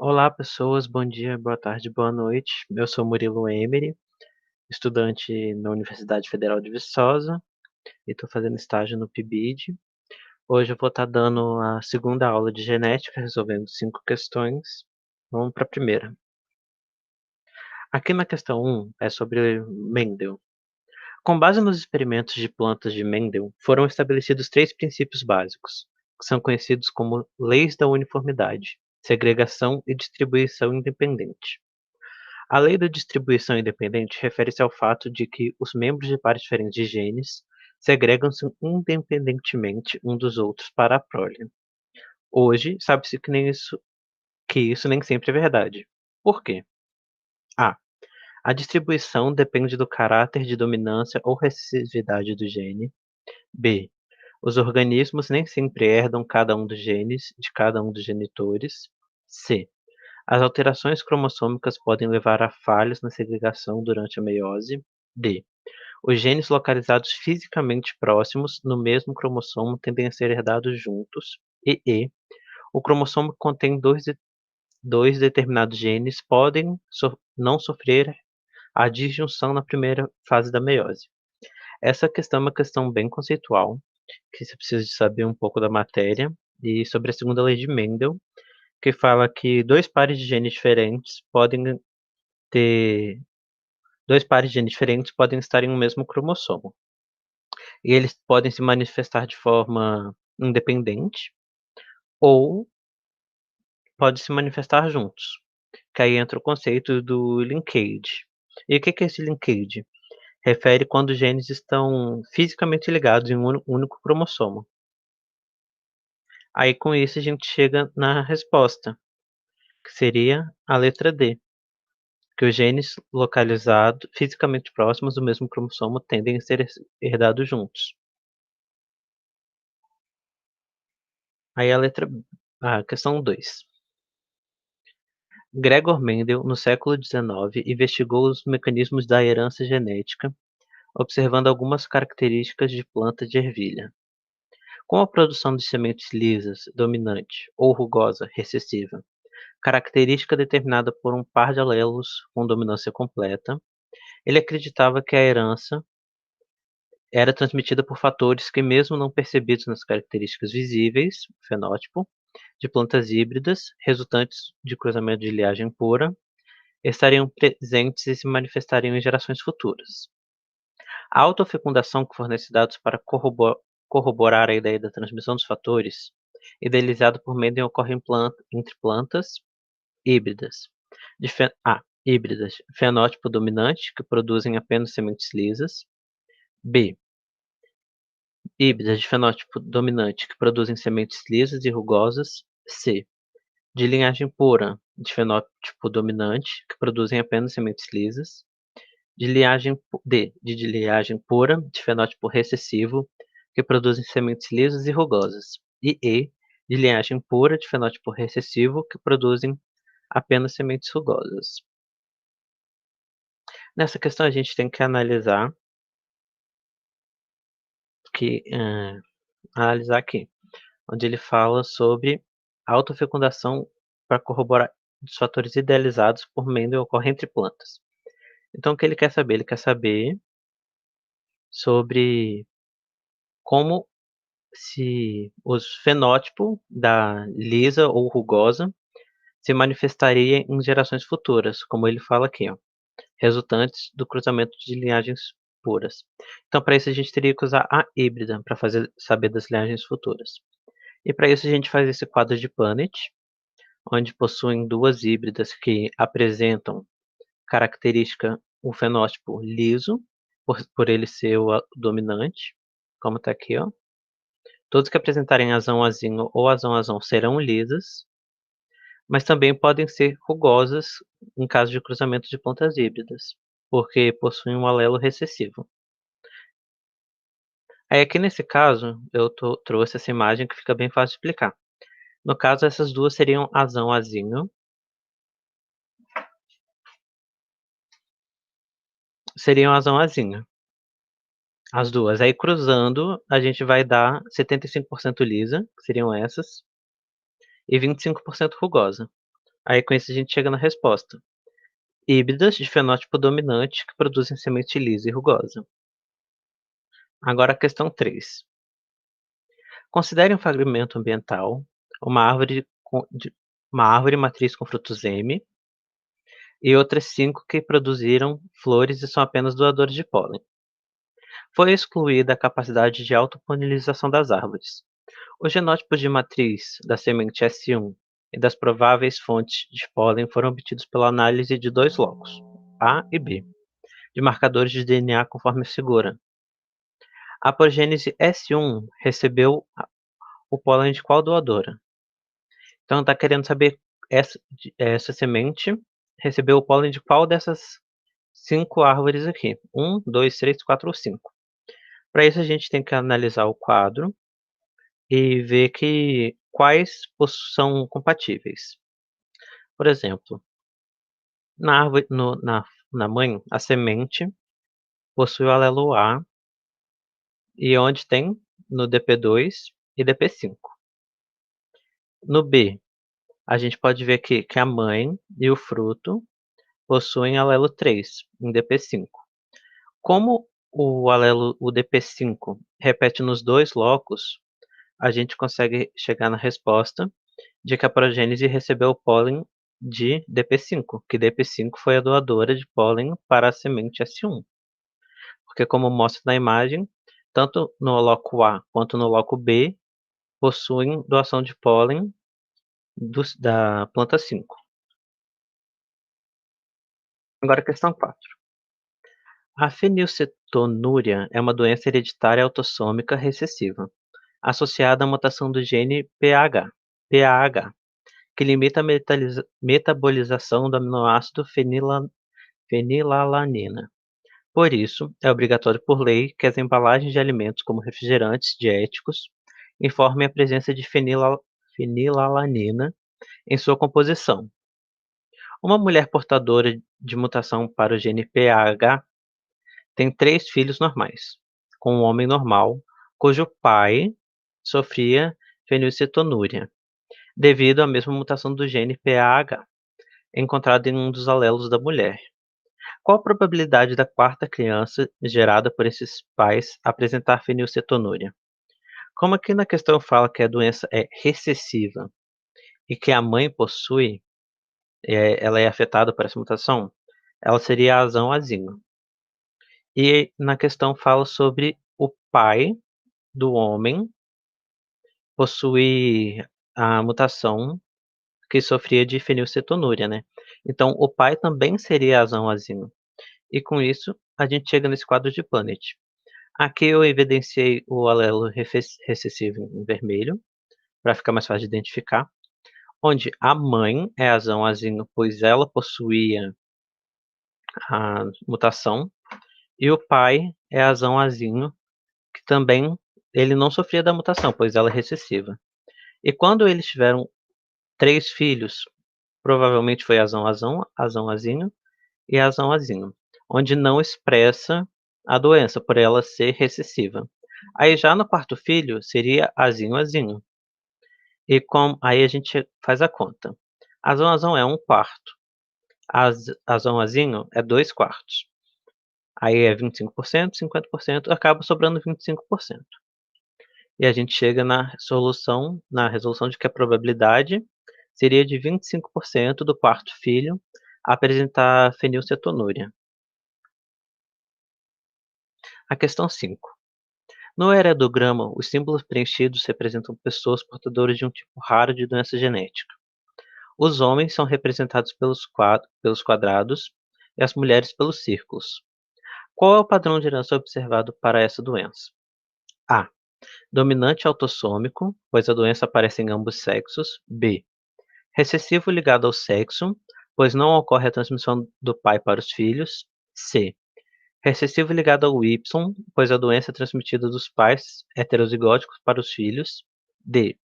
Olá, pessoas. Bom dia, boa tarde, boa noite. Eu sou Murilo Emery, estudante na Universidade Federal de Viçosa e estou fazendo estágio no PIBID. Hoje eu vou estar dando a segunda aula de genética, resolvendo 5 questões. Vamos para a primeira. Aqui na questão 1 é sobre Mendel. Com base nos experimentos de plantas de Mendel, foram estabelecidos 3 princípios básicos, que são conhecidos como leis da uniformidade, segregação e distribuição independente. A lei da distribuição independente refere-se ao fato de que os membros de pares diferentes de genes segregam-se independentemente um dos outros para a prole. Hoje, sabe-se que isso nem sempre é verdade. Por quê? A. A distribuição depende do caráter de dominância ou recessividade do gene. B. Os organismos nem sempre herdam cada um dos genes de cada um dos genitores. C. As alterações cromossômicas podem levar a falhas na segregação durante a meiose. D. Os genes localizados fisicamente próximos no mesmo cromossomo tendem a ser herdados juntos. E. O cromossomo que contém dois determinados genes podem não sofrer a disjunção na primeira fase da meiose. Essa questão é uma questão bem conceitual, que você precisa de saber um pouco da matéria, e sobre a segunda lei de Mendel, que fala que ter dois pares de genes diferentes podem estar em um mesmo cromossomo. E eles podem se manifestar de forma independente ou pode se manifestar juntos, que aí entra o conceito do linkage. E o que é esse linkage? Refere quando os genes estão fisicamente ligados em um único cromossomo. Aí com isso a gente chega na resposta, que seria a letra D, que os genes localizados fisicamente próximos do mesmo cromossomo tendem a ser herdados juntos. Aí a questão 2. Gregor Mendel, no século XIX, investigou os mecanismos da herança genética, observando algumas características de plantas de ervilha, como a produção de sementes lisas, dominante, ou rugosa, recessiva, característica determinada por um par de alelos com dominância completa. Ele acreditava que a herança era transmitida por fatores que, mesmo não percebidos nas características visíveis, fenótipo, de plantas híbridas, resultantes de cruzamento de linhagem pura, estariam presentes e se manifestariam em gerações futuras. A autofecundação, que fornece dados para corroborar a ideia da transmissão dos fatores, idealizado por Mendel, ocorre entre plantas híbridas. Híbridas, fenótipo dominante, que produzem apenas sementes lisas. B. Híbridas de fenótipo dominante, que produzem sementes lisas e rugosas. C. De linhagem pura, de fenótipo dominante, que produzem apenas sementes lisas. De linhagem pura, de fenótipo recessivo, que produzem sementes lisas e rugosas. E, de linhagem pura, de fenótipo recessivo, que produzem apenas sementes rugosas. Nessa questão a gente tem que que, analisar aqui, onde ele fala sobre autofecundação para corroborar os fatores idealizados por Mendel ocorrem entre plantas. Então o que ele quer saber? Ele quer saber sobre como se os fenótipo da lisa ou rugosa se manifestaria em gerações futuras, como ele fala aqui, ó, resultantes do cruzamento de linhagens puras. Então, para isso, a gente teria que usar a híbrida para saber das linhagens futuras. E para isso, a gente faz esse quadro de Punnett, onde possuem duas híbridas que apresentam característica o fenótipo liso, por ele ser o dominante, como está aqui, ó. Todos que apresentarem azão azinho ou azão azão serão lisas, mas também podem ser rugosas em caso de cruzamento de plantas híbridas, porque possuem um alelo recessivo. Aí aqui nesse caso, eu trouxe essa imagem que fica bem fácil de explicar. No caso, essas duas seriam azão azinho, as duas. Aí cruzando, a gente vai dar 75% lisa, que seriam essas, e 25% rugosa. Aí com isso a gente chega na resposta. Híbridas de fenótipo dominante que produzem semente lisa e rugosa. Agora a questão 3. Considere um fragmento ambiental, uma árvore, uma árvore matriz com frutos M e outras 5 que produziram flores e são apenas doadores de pólen. Foi excluída a capacidade de autopolinização das árvores. Os genótipos de matriz da semente S1 e das prováveis fontes de pólen foram obtidos pela análise de 2 locos, A e B, de marcadores de DNA conforme figura. A progênese S1 recebeu o pólen de qual doadora? Então está querendo saber essa semente recebeu o pólen de qual dessas 5 árvores aqui? 1, 2, 3, 4 ou 5. Para isso a gente tem que analisar o quadro e ver que quais são compatíveis. Por exemplo, na árvore, na mãe, a semente possui o alelo A e onde tem no DP2 e DP5. No B, a gente pode ver que a mãe e o fruto possuem alelo 3 em DP5. Como o DP5 repete nos 2 locos, a gente consegue chegar na resposta de que a progênese recebeu o pólen de DP5, que DP5 foi a doadora de pólen para a semente S1. Porque como mostra na imagem, tanto no loco A quanto no loco B possuem doação de pólen da planta 5. Agora a questão 4. A fenilcetonúria é uma doença hereditária autossômica recessiva, associada à mutação do gene PAH, que limita a metabolização do aminoácido fenilalanina. Por isso, é obrigatório por lei que as embalagens de alimentos como refrigerantes diéticos informem a presença de fenilalanina em sua composição. Uma mulher portadora de mutação para o gene PAH tem 3 filhos normais, com um homem normal, cujo pai sofria fenilcetonúria, devido à mesma mutação do gene PAH, encontrada em um dos alelos da mulher. Qual a probabilidade da quarta criança gerada por esses pais apresentar fenilcetonúria? Como aqui na questão fala que a doença é recessiva e que a mãe possui, ela é afetada por essa mutação, ela seria a azão-azino. E na questão fala sobre o pai do homem possuir a mutação que sofria de fenilcetonúria, né. Então o pai também seria azão-azino. E com isso, a gente chega nesse quadro de Punnett. Aqui eu evidenciei o alelo recessivo em vermelho, para ficar mais fácil de identificar, onde a mãe é azão-azino, pois ela possuía a mutação, e o pai é azão-azino, que também ele não sofria da mutação, pois ela é recessiva. E quando eles tiveram 3 filhos, provavelmente foi azão-azão, azão-azino e azão-azino, onde não expressa a doença, por ela ser recessiva. Aí já no quarto filho seria azinho-azinho. E aí a gente faz a conta. Azão-azão é 1/4. Azão-azinho é 2/4. Aí é 25%, 50%, acaba sobrando 25%. E a gente chega na resolução de que a probabilidade seria de 25% do quarto filho apresentar fenilcetonúria. A questão 5. No heredograma, os símbolos preenchidos representam pessoas portadoras de um tipo raro de doença genética. Os homens são representados pelos quadrados e as mulheres pelos círculos. Qual é o padrão de herança observado para essa doença? A. Dominante autossômico, pois a doença aparece em ambos sexos. B. Recessivo ligado ao sexo, pois não ocorre a transmissão do pai para os filhos. C. Recessivo ligado ao Y, pois a doença é transmitida dos pais heterozigóticos para os filhos. D.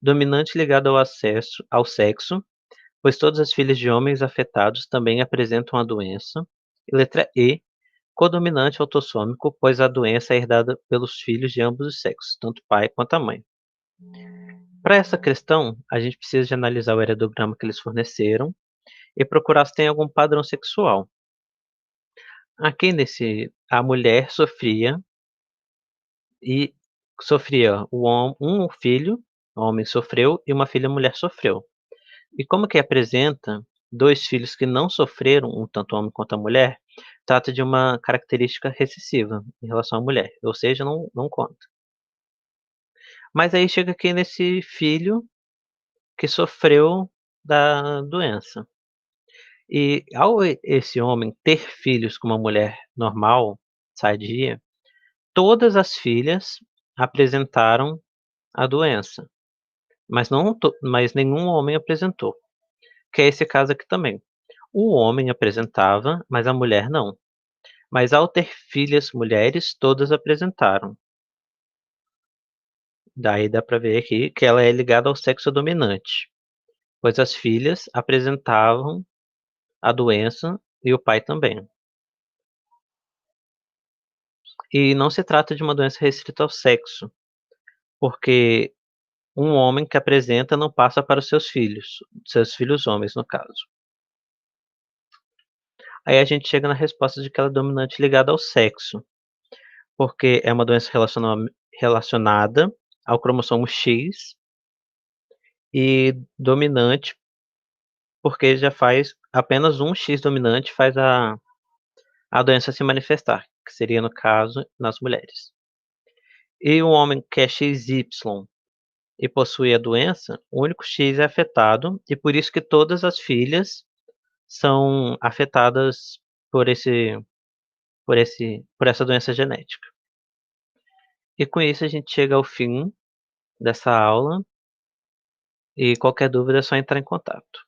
Dominante ligado ao sexo, pois todas as filhas de homens afetados também apresentam a doença. E letra E. Codominante autossômico, pois a doença é herdada pelos filhos de ambos os sexos, tanto o pai quanto a mãe. Para essa questão, a gente precisa de analisar o heredograma que eles forneceram e procurar se tem algum padrão sexual. Aqui a mulher e sofria um filho, o homem sofreu, e uma filha mulher sofreu. E como que apresenta 2 filhos que não sofreram, um tanto o homem quanto a mulher, trata de uma característica recessiva em relação à mulher, ou seja, não conta. Mas aí chega aqui nesse filho que sofreu da doença. E ao esse homem ter filhos com uma mulher normal, sadia, todas as filhas apresentaram a doença, mas nenhum homem apresentou, que é esse caso aqui também. O homem apresentava, mas a mulher não. Mas ao ter filhas mulheres, todas apresentaram. Daí dá para ver aqui que ela é ligada ao sexo dominante, pois as filhas apresentavam a doença e o pai também. E não se trata de uma doença restrita ao sexo, porque um homem que apresenta não passa para os seus filhos homens, no caso. Aí a gente chega na resposta de que ela é dominante ligada ao sexo, porque é uma doença relacionada ao cromossomo X e dominante, porque já faz apenas um X dominante faz a doença se manifestar, que seria no caso nas mulheres. E o homem que é XY e possui a doença, o único X é afetado e por isso que todas as filhas são afetadas por por essa doença genética. E com isso a gente chega ao fim dessa aula e qualquer dúvida é só entrar em contato.